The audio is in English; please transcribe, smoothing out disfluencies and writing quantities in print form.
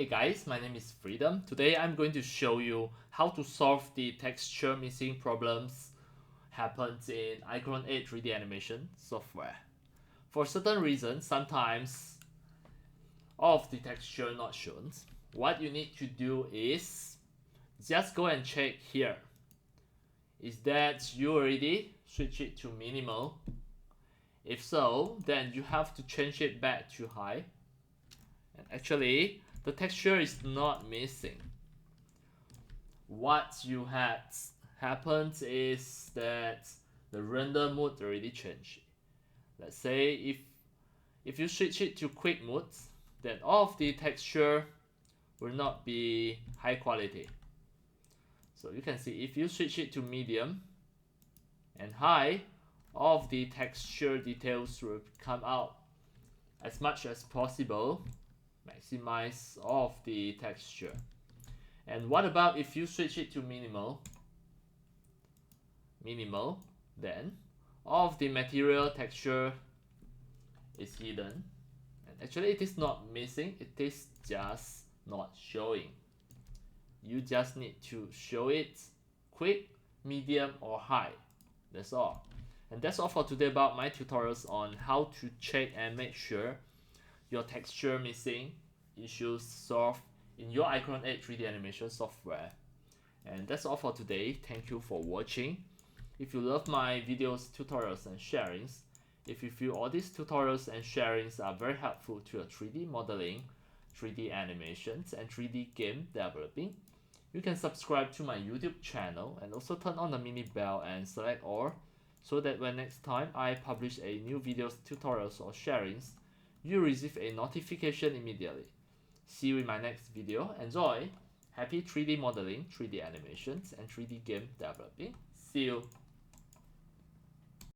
Hey guys, my name is Freedom. Today I'm going to show you how to solve the texture missing problems happens in iClone 8 3D animation software. For certain reasons, sometimes all of the texture not shown. What you need to do is just go and check here. Is that you already switch it to minimal? If so, then you have to change it back to high. And actually, the texture is not missing. What you had happened is that the render mode already changed. Let's say if you switch it to quick mode, then all of the texture will not be high quality. So you can see if you switch it to medium and high, all of the texture details will come out as much as possible. Maximize all of the texture. And what about if you switch it to minimal, then all of the material texture is hidden. And actually it is not missing, it is just not showing. You just need to show it quick, medium or high. That's all. And that's all for today about my tutorials on how to check and make sure your texture missing issues solved in your iClone 8 3D animation software. And that's all for today. Thank you for watching. If you love my videos, tutorials and sharings, if you feel all these tutorials and sharings are very helpful to your 3D modeling, 3D animations and 3D game developing, you can subscribe to my YouTube channel and also turn on the mini bell and select all, so that when next time I publish a new videos, tutorials or sharings, you receive a notification immediately. See you in my next video. Enjoy! Happy 3D modeling, 3D animations and 3D game developing. See you!